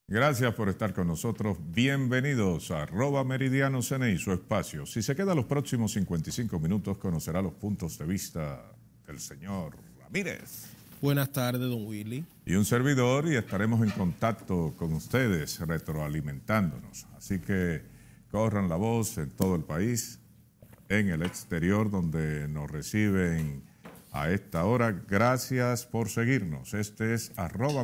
Gracias por estar con nosotros. Bienvenidos a @Meridiano CNI, su espacio. Si se queda los próximos 55 minutos, conocerá los puntos de vista del señor Ramírez. Buenas tardes, don Willy. Y un servidor, y estaremos en contacto con ustedes, retroalimentándonos. Así que corran la voz en todo el país, en el exterior, donde nos reciben a esta hora. Gracias por seguirnos. Este es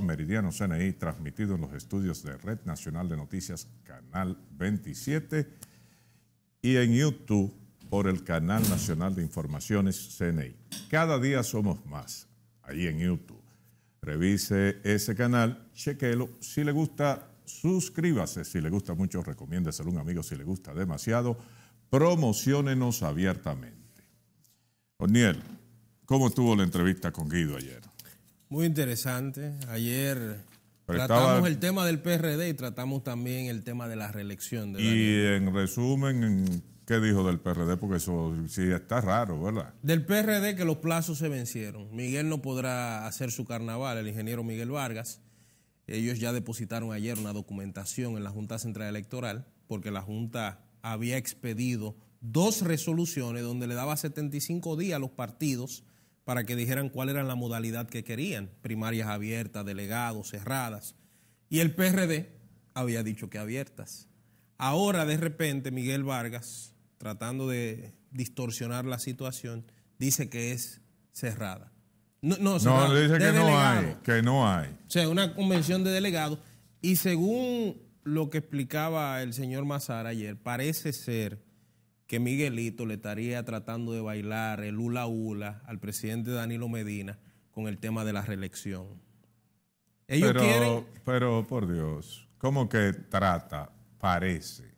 @Meridiano CNI, transmitido en los estudios de Red Nacional de Noticias, Canal 27, y en YouTube por el Canal Nacional de Informaciones CNI. Cada día somos más, ahí en YouTube. Revise ese canal, chequelo. Si le gusta, suscríbase. Si le gusta mucho, recomiéndeselo a un amigo. Si le gusta demasiado, promociónenos abiertamente. Oniel, ¿cómo estuvo la entrevista con Guido ayer? Muy interesante. Ayer tratamos el tema del PRD y tratamos también el tema de la reelección. Y en resumen, ¿qué dijo del PRD? Porque eso sí está raro, ¿verdad? Del PRD, que los plazos se vencieron. Miguel no podrá hacer su carnaval, el ingeniero Miguel Vargas. Ellos ya depositaron ayer una documentación en la Junta Central Electoral, porque la Junta había expedido 2 resoluciones donde le daba 75 días a los partidos para que dijeran cuál era la modalidad que querían, primarias abiertas, delegados, cerradas. Y el PRD había dicho que abiertas. Ahora, de repente, Miguel Vargas, tratando de distorsionar la situación, dice que es cerrada. No, le dice que no hay. O sea, una convención de delegados. Y según lo que explicaba el señor Mazar ayer, parece ser que Miguelito le estaría tratando de bailar el hula hula al presidente Danilo Medina con el tema de la reelección. Ellos quieren... Pero, por Dios, ¿cómo que trata? Parece.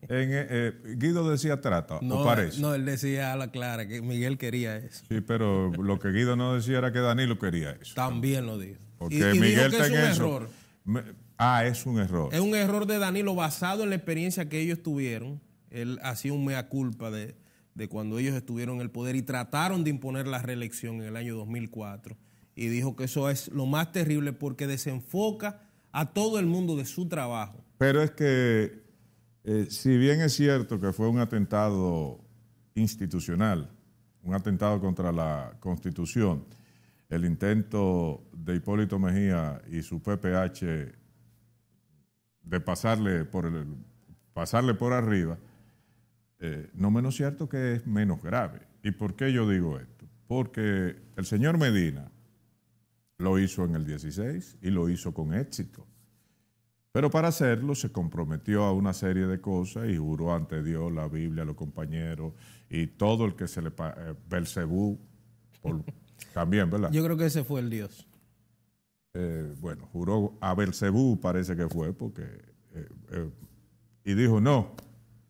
Guido decía trata, no, ¿o parece? No, él decía a la clara que Miguel quería eso. Sí, pero lo que Guido no decía era que Danilo quería eso. También lo dijo. Porque Miguel dijo que es un error. Es un error. Es un error de Danilo basado en la experiencia que ellos tuvieron. Él hacía un mea culpa de cuando ellos estuvieron en el poder y trataron de imponer la reelección en el año 2004. Y dijo que eso es lo más terrible porque desenfoca a todo el mundo de su trabajo. Pero es que, si bien es cierto que fue un atentado institucional, un atentado contra la Constitución, el intento de Hipólito Mejía y su PPH de pasarle por arriba, no menos cierto que es menos grave. ¿Y por qué yo digo esto? Porque el señor Medina lo hizo en el 16 y lo hizo con éxito. Pero para hacerlo se comprometió a una serie de cosas y juró ante Dios, la Biblia, los compañeros y todo el que se le... Belcebú, también, ¿verdad? Yo creo que ese fue el Dios. Bueno, juró a Belcebú, parece que fue, porque... y dijo, no,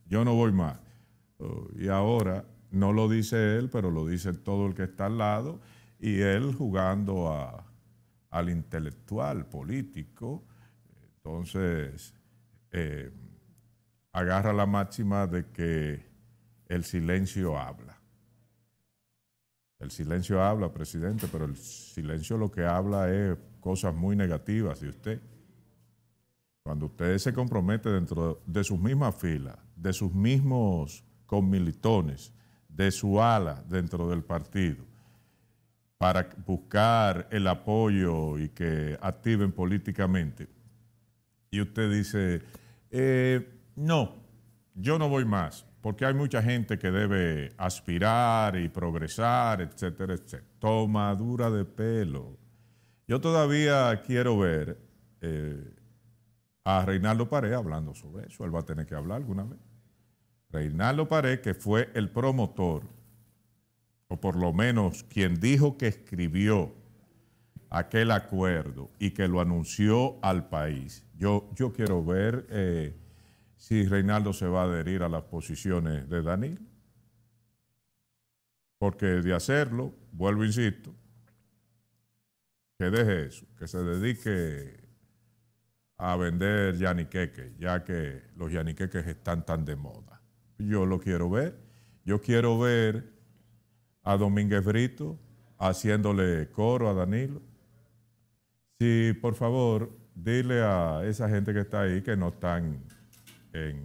yo no voy más. Y ahora no lo dice él, pero lo dice todo el que está al lado, y él jugando al intelectual político. Entonces, agarra la máxima de que el silencio habla. El silencio habla, presidente, pero el silencio lo que habla es cosas muy negativas de usted. Cuando usted se compromete dentro de sus mismas filas, de sus mismos comilitones, de su ala dentro del partido, para buscar el apoyo y que activen políticamente, y usted dice, no, yo no voy más, porque hay mucha gente que debe aspirar y progresar, etcétera, etcétera. Tomadura de pelo. Yo todavía quiero ver a Reinaldo Pared hablando sobre eso. Él va a tener que hablar alguna vez. Reinaldo Pared, que fue el promotor, o por lo menos quien dijo que escribió aquel acuerdo y que lo anunció al país. Yo quiero ver si Reinaldo se va a adherir a las posiciones de Danilo. Porque de hacerlo, vuelvo, insisto, que deje eso, que se dedique a vender yaniqueques, ya que los yaniqueques están tan de moda. Yo lo quiero ver. Yo quiero ver a Domínguez Brito haciéndole coro a Danilo. Si, por favor, dile a esa gente que está ahí que no están ¿de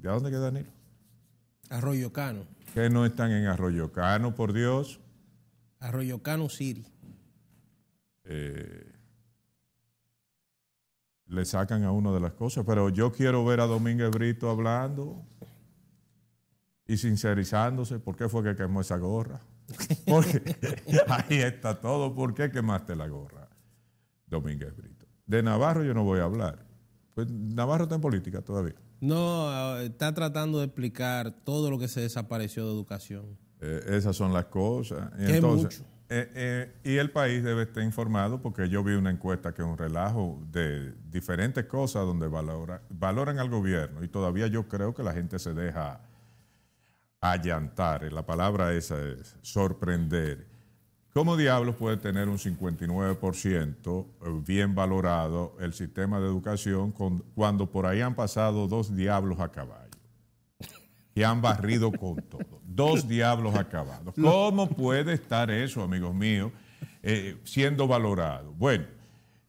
dónde queda Danilo? Arroyo Cano. Que no están en Arroyo Cano, por Dios. Arroyo Cano City. Le sacan a uno de las cosas, pero yo quiero ver a Domínguez Brito hablando y sincerizándose. ¿Por qué fue que quemó esa gorra? Porque ahí está todo. ¿Por qué quemaste la gorra, Domínguez Brito? De Navarro yo no voy a hablar. Pues Navarro está en política todavía. No, está tratando de explicar todo lo que se desapareció de educación. Esas son las cosas. Y Que entonces, mucho. Y el país debe estar informado, porque yo vi una encuesta que es un relajo de diferentes cosas donde valoran al gobierno, y todavía yo creo que la gente se deja allantar. La palabra esa es sorprender. ¿Cómo diablos puede tener un 59% bien valorado el sistema de educación cuando por ahí han pasado 2 diablos a caballo? Que han barrido con todo. 2 diablos acabados. ¿Cómo puede estar eso, amigos míos, siendo valorado? Bueno,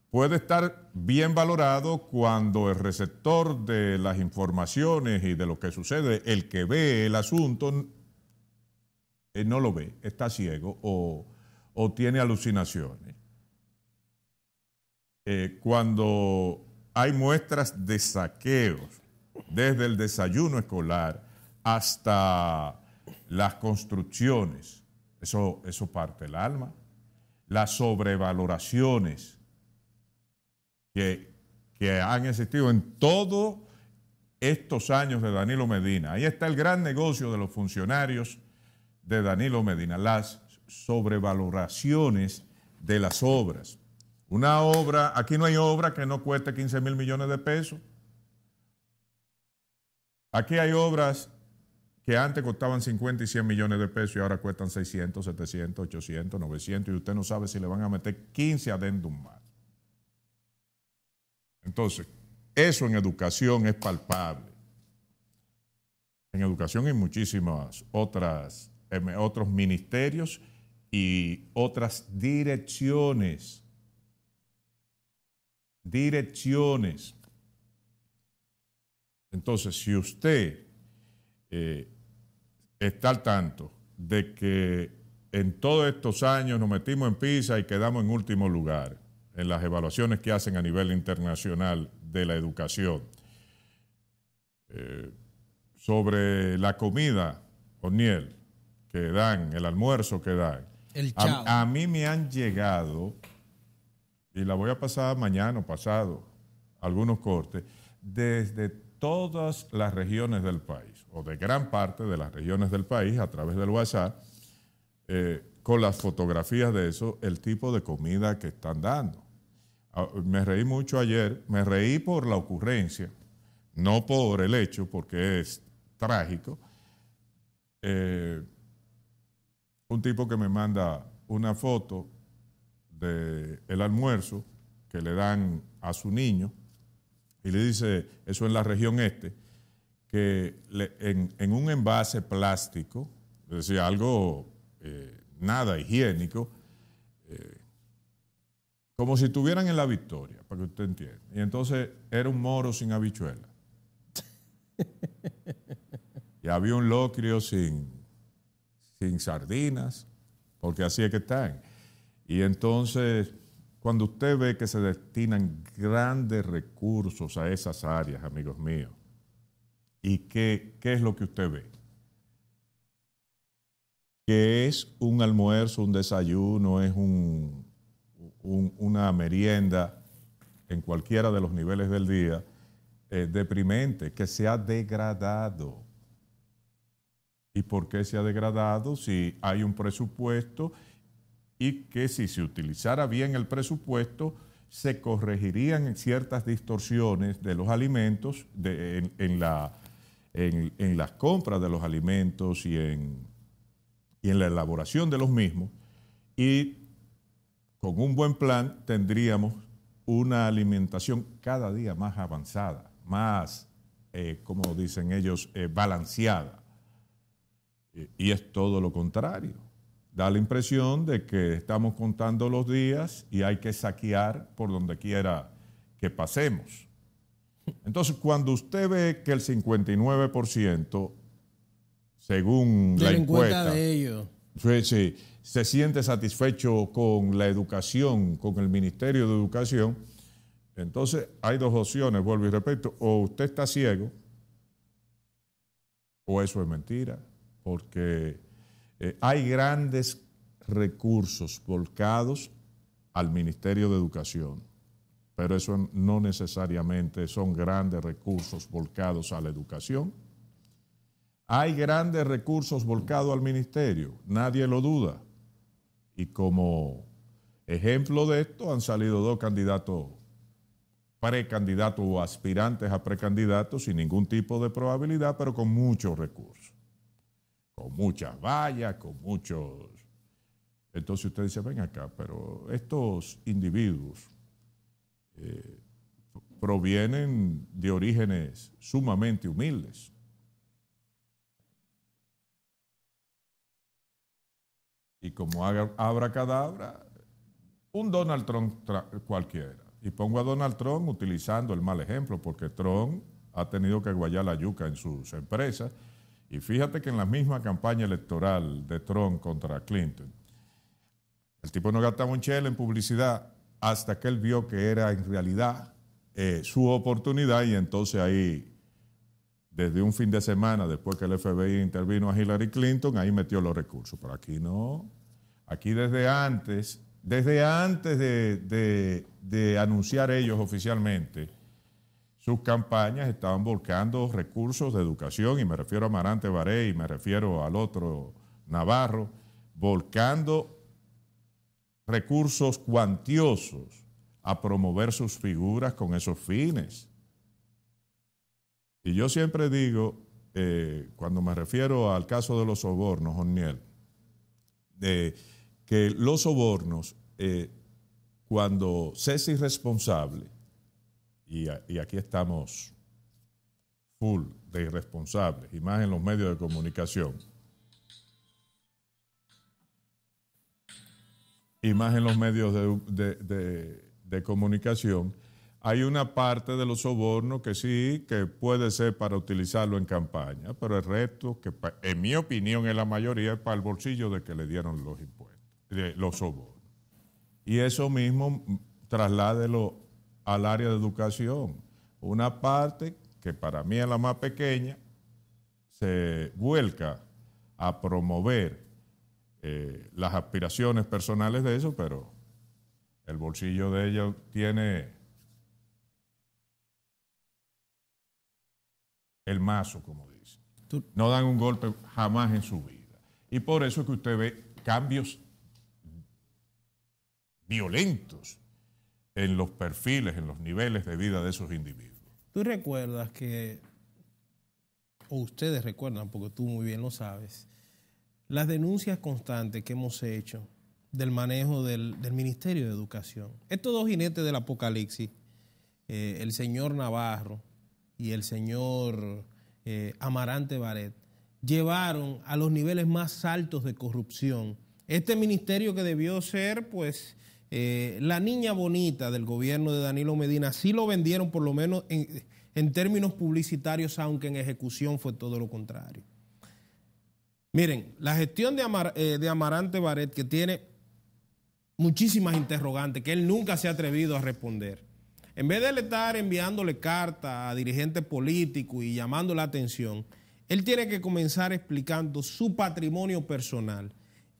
puede estar bien valorado cuando el receptor de las informaciones y de lo que sucede, el que ve el asunto, no lo ve, está ciego o tiene alucinaciones. Cuando hay muestras de saqueos, desde el desayuno escolar hasta las construcciones, eso parte el alma. Las sobrevaloraciones que han existido en todos estos años de Danilo Medina. Ahí está el gran negocio de los funcionarios de Danilo Medina, las sobrevaloraciones de las obras. Una obra, aquí no hay obra que no cueste 15,000 millones de pesos. Aquí hay obras que antes costaban 50 y 100 millones de pesos y ahora cuestan 600, 700, 800, 900 y usted no sabe si le van a meter 15 adendum más. Entonces, eso en educación es palpable. En educación hay muchísimas otros ministerios y otras direcciones. Entonces, si usted está al tanto de que en todos estos años nos metimos en PISA y quedamos en último lugar en las evaluaciones que hacen a nivel internacional de la educación, sobre la comida, O'Neill, que dan, el almuerzo que dan, a mí me han llegado, y la voy a pasar mañana o pasado, algunos cortes, desde todas las regiones del país, o de gran parte de las regiones del país, a través del WhatsApp, con las fotografías de eso, el tipo de comida que están dando. Me reí mucho ayer, me reí por la ocurrencia, no por el hecho, porque es trágico. Un tipo que me manda una foto del almuerzo que le dan a su niño, y le dice, eso en la región este, que en un envase plástico, es decir, algo nada higiénico, como si estuvieran en La Victoria, para que usted entienda. Y entonces era un moro sin habichuela. Y había un locrio sin sardinas, porque así es que están. Y entonces, cuando usted ve que se destinan grandes recursos a esas áreas, amigos míos, ¿y qué es lo que usted ve? Que es un almuerzo, un desayuno, es una merienda en cualquiera de los niveles del día, deprimente, que se ha degradado. ¿Y por qué se ha degradado? Si hay un presupuesto y que si se utilizara bien el presupuesto, se corregirían ciertas distorsiones de los alimentos, en las compras de los alimentos y en la elaboración de los mismos, y con un buen plan tendríamos una alimentación cada día más avanzada, más, como dicen ellos, balanceada. Y es todo lo contrario. da la impresión de que estamos contando los días y hay que saquear por donde quiera que pasemos. Entonces, cuando usted ve que el 59%, según la encuesta, de ellos, se siente satisfecho con la educación, con el Ministerio de Educación, entonces hay dos opciones, vuelvo y repito, o usted está ciego, o eso es mentira, porque hay grandes recursos volcados al Ministerio de Educación, pero eso no necesariamente son grandes recursos volcados a la educación. Hay grandes recursos volcados al ministerio, nadie lo duda. Y como ejemplo de esto han salido dos candidatos, precandidatos o aspirantes a precandidatos sin ningún tipo de probabilidad, pero con muchos recursos, con muchas vallas, con muchos... Entonces usted dice, ven acá, pero estos individuos provienen de orígenes sumamente humildes. Y como abracadabra, un Donald Trump cualquiera. Y pongo a Donald Trump utilizando el mal ejemplo, porque Trump ha tenido que guayar la yuca en sus empresas. Y fíjate que en la misma campaña electoral de Trump contra Clinton, el tipo no gastaba un chel en publicidad hasta que él vio que era en realidad su oportunidad, y entonces ahí, desde un fin de semana, después que el FBI intervino a Hillary Clinton, ahí metió los recursos. Pero aquí no. Aquí desde antes de anunciar ellos oficialmente sus campañas, estaban volcando recursos de educación, y me refiero a Amarante Baré y me refiero al otro Navarro, volcando recursos cuantiosos a promover sus figuras con esos fines. Y yo siempre digo, cuando me refiero al caso de los sobornos, Oniel, que los sobornos, cuando se es irresponsable, y aquí estamos full de irresponsables, y más en los medios de comunicación, de comunicación, hay una parte de los sobornos que sí, que puede ser para utilizarlo en campaña, pero el resto, que en mi opinión es la mayoría, es para el bolsillo de que le dieron los impuestos, los sobornos. Y eso mismo trasládelo al área de educación. Una parte, que para mí es la más pequeña, se vuelca a promover las aspiraciones personales de eso, pero el bolsillo de ellos tiene el mazo, como dice. No dan un golpe jamás en su vida. Y por eso es que usted ve cambios violentos en los perfiles, en los niveles de vida de esos individuos. ¿Tú recuerdas que, o ustedes recuerdan, porque tú muy bien lo sabes, las denuncias constantes que hemos hecho del manejo del Ministerio de Educación? Estos dos jinetes del apocalipsis, el señor Navarro y el señor Amarante Barret, llevaron a los niveles más altos de corrupción este ministerio, que debió ser, pues, la niña bonita del gobierno de Danilo Medina. Así lo vendieron, por lo menos en términos publicitarios, aunque en ejecución fue todo lo contrario. Miren, la gestión de Amarante Barret, que tiene muchísimas interrogantes que él nunca se ha atrevido a responder. En vez de estar enviándole cartas a dirigentes políticos y llamando la atención, él tiene que comenzar explicando su patrimonio personal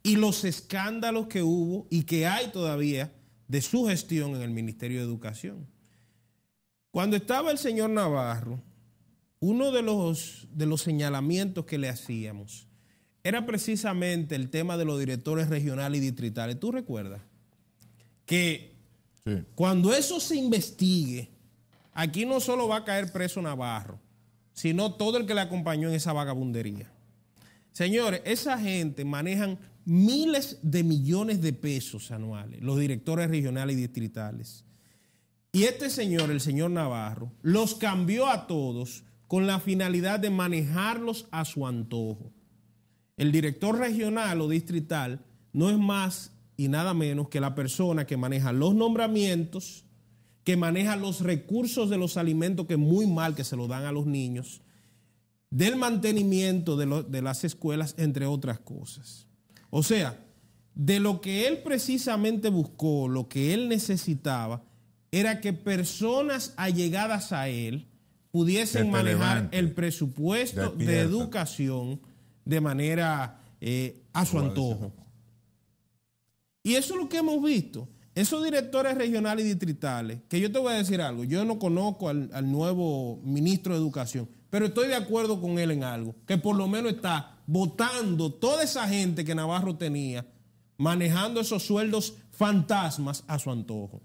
y los escándalos que hubo y que hay todavía de su gestión en el Ministerio de Educación. Cuando estaba el señor Navarro, uno de los señalamientos que le hacíamos era precisamente el tema de los directores regionales y distritales. ¿Tú recuerdas? Que sí, cuando eso se investigue, aquí no solo va a caer preso Navarro, sino todo el que le acompañó en esa vagabundería. Señores, esa gente manejan miles de millones de pesos anuales, los directores regionales y distritales. Y este señor, el señor Navarro, los cambió a todos con la finalidad de manejarlos a su antojo. El director regional o distrital no es más y nada menos que la persona que maneja los nombramientos, que maneja los recursos de los alimentos que muy mal que se lo dan a los niños, del mantenimiento de las escuelas, entre otras cosas. O sea, de lo que él precisamente buscó, lo que él necesitaba, era que personas allegadas a él pudiesen manejar el presupuesto de educación de manera a su antojo. Y eso es lo que hemos visto. Esos directores regionales y distritales, que yo te voy a decir algo, yo no conozco al nuevo ministro de Educación, pero estoy de acuerdo con él en algo, que por lo menos está votando toda esa gente que Navarro tenía, manejando esos sueldos fantasmas a su antojo.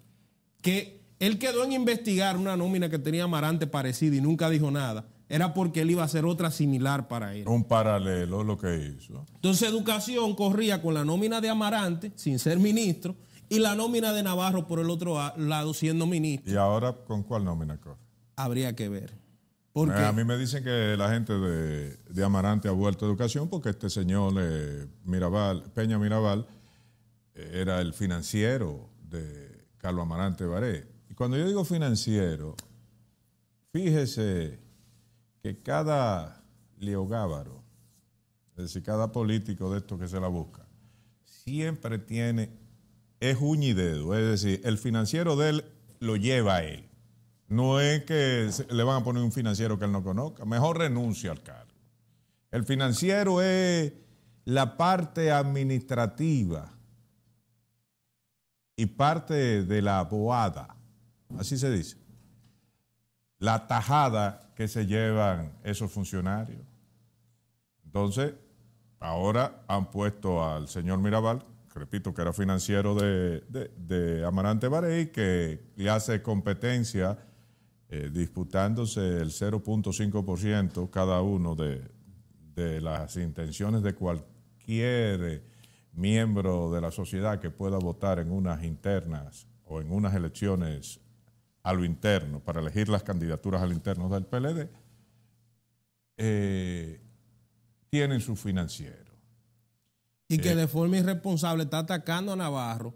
Que él quedó en investigar una nómina que tenía Amarante parecida y nunca dijo nada. Era porque él iba a hacer otra similar para él. Un paralelo lo que hizo. Entonces Educación corría con la nómina de Amarante, sin ser ministro, y la nómina de Navarro por el otro lado, siendo ministro. ¿Y ahora con cuál nómina corre? Habría que ver. Porque a mí me dicen que la gente de Amarante ha vuelto a Educación porque este señor Peña Mirabal era el financiero de Carlos Amarante Baré. Y cuando yo digo financiero, fíjese que cada leogábaro, es decir, cada político de estos que se la busca, siempre es uña y dedo. Es decir, el financiero de él lo lleva a él. No es que le van a poner un financiero que él no conozca. Mejor renuncia al cargo. El financiero es la parte administrativa y parte de la boada. Así se dice. La tajada que se llevan esos funcionarios. Entonces, ahora han puesto al señor Mirabal, que repito que era financiero de Amarante Barey, que le hace competencia disputándose el 0.5% cada uno de las intenciones de cualquier miembro de la sociedad que pueda votar en unas internas o en unas elecciones a lo interno, para elegir las candidaturas al interno del PLD, tienen su financiero. Y que de forma irresponsable está atacando a Navarro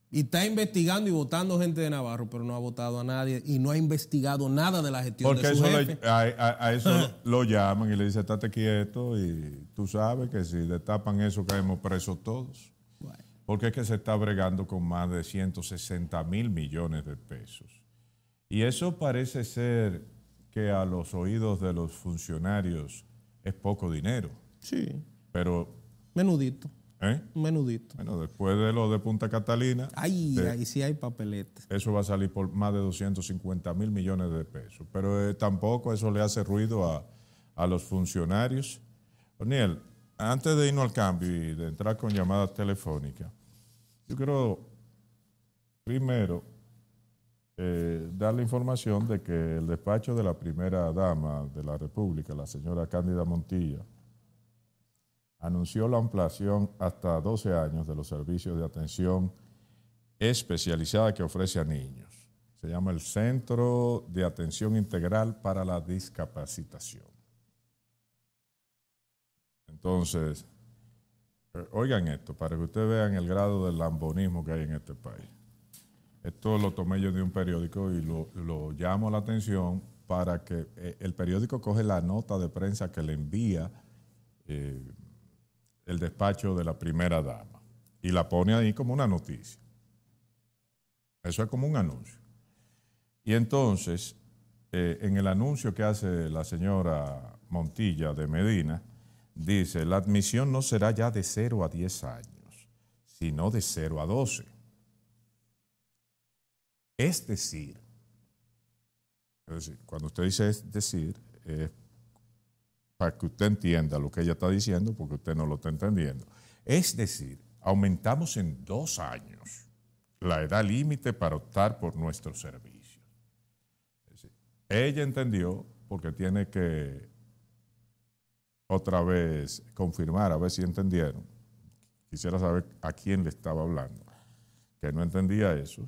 y está investigando y votando gente de Navarro, pero no ha votado a nadie y no ha investigado nada de la gestión de su jefe. A eso lo llaman y le dicen, estate quieto, y tú sabes que si destapan eso caemos presos todos. Bueno. Porque es que se está bregando con más de 160,000 millones de pesos. Y eso parece ser que a los oídos de los funcionarios es poco dinero. Sí. Pero... menudito. ¿Eh? Menudito. Bueno, después de lo de Punta Catalina... ahí sí hay papeletes. Eso va a salir por más de 250,000 millones de pesos. Pero tampoco eso le hace ruido a los funcionarios. O'Neill, antes de irnos al cambio y de entrar con llamadas telefónicas, yo quiero primero dar la información de que el despacho de la primera dama de la República, la señora Cándida Montilla, anunció la ampliación hasta 12 años de los servicios de atención especializada que ofrece a niños. Se llama el Centro de Atención Integral para la Discapacitación. Entonces, oigan esto, para que ustedes vean el grado de lambonismo que hay en este país. Esto lo tomé yo de un periódico y lo llamo la atención para que el periódico coge la nota de prensa que le envía el despacho de la primera dama y la pone ahí como una noticia. Eso es como un anuncio. Y entonces, en el anuncio que hace la señora Montilla de Medina, dice, la admisión no será ya de 0 a 10 años, sino de 0 a 12. Es decir, cuando usted dice es decir, para que usted entienda lo que ella está diciendo, porque usted no lo está entendiendo. Es decir, aumentamos en 2 años la edad límite para optar por nuestros servicios. Es decir, ella entendió, porque tiene que otra vez confirmar, a ver si entendieron. Quisiera saber a quién le estaba hablando, que no entendía eso.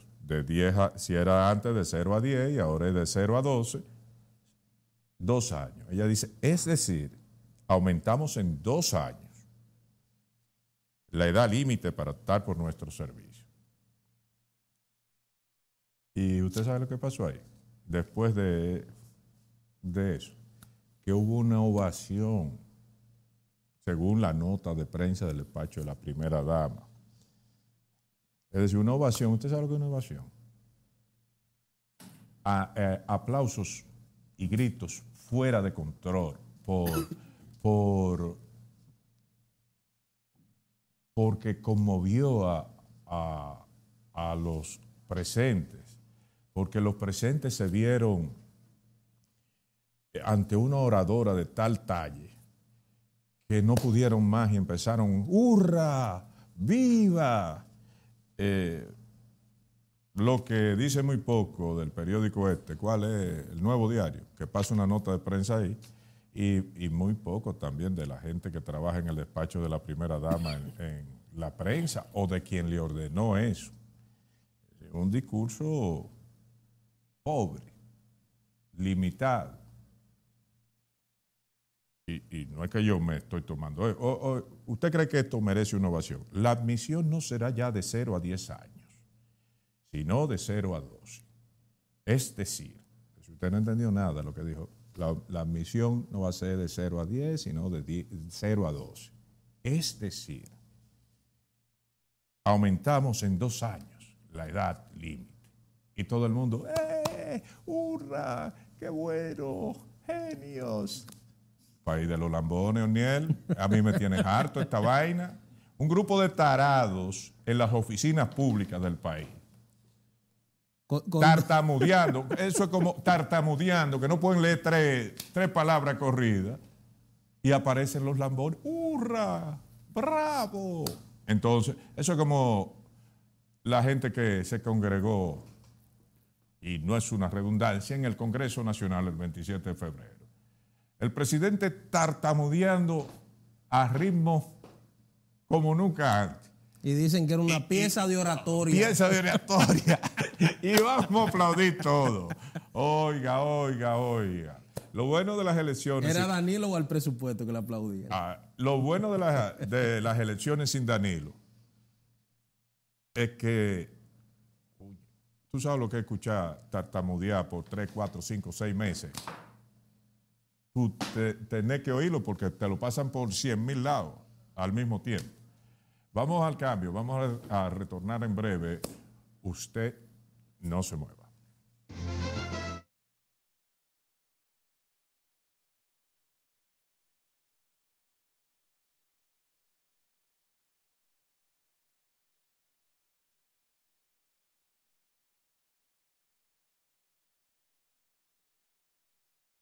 Si era antes de 0 a 10 y ahora es de 0 a 12, 2 años. Ella dice, es decir, aumentamos en 2 años la edad límite para optar por nuestros servicios. ¿Y usted sabe lo que pasó ahí? Después de eso, que hubo una ovación, según la nota de prensa del despacho de la primera dama. Es decir, una ovación, ¿usted sabe lo que es una ovación? Aplausos y gritos fuera de control porque conmovió a los presentes, porque los presentes se vieron ante una oradora de tal talle que no pudieron más y empezaron, ¡hurra! ¡Viva! Lo que dice muy poco del periódico ¿cuál es? El Nuevo Diario, que pasa una nota de prensa ahí, y muy poco también de la gente que trabaja en el despacho de la primera dama en la prensa o de quien le ordenó eso. Un discurso pobre, limitado. Y no es que yo me estoy tomando. ¿Usted cree que esto merece una ovación? La admisión no será ya de 0 a 10 años, sino de 0 a 12. Es decir, si usted no entendió nada de lo que dijo, la admisión no va a ser de 0 a 10, sino de 0 a 12. Es decir, aumentamos en 2 años la edad límite. Y todo el mundo, ¡hurra! ¡Qué bueno! ¡Genios! País de los lambones, O'Neill. A mí me tiene harto esta vaina. Un grupo de tarados en las oficinas públicas del país. Tartamudeando. Eso es como tartamudeando, que no pueden leer tres palabras corridas. Y aparecen los lambones. ¡Hurra! ¡Bravo! Entonces, eso es como la gente que se congregó, y no es una redundancia, en el Congreso Nacional el 27 de febrero. El presidente tartamudeando a ritmo como nunca antes. Y dicen que era una pieza de oratoria. Pieza de oratoria. Y vamos a aplaudir todo. Oiga. Lo bueno de las elecciones... ¿Era Danilo o al presupuesto que le aplaudían? Lo bueno de las elecciones sin Danilo es que tú sabes lo que es escuchar tartamudear por 3, 4, 5, 6 meses. Tú tenés que oírlo porque te lo pasan por 100,000 lados al mismo tiempo. Vamos al cambio, vamos a retornar en breve. Usted no se mueva.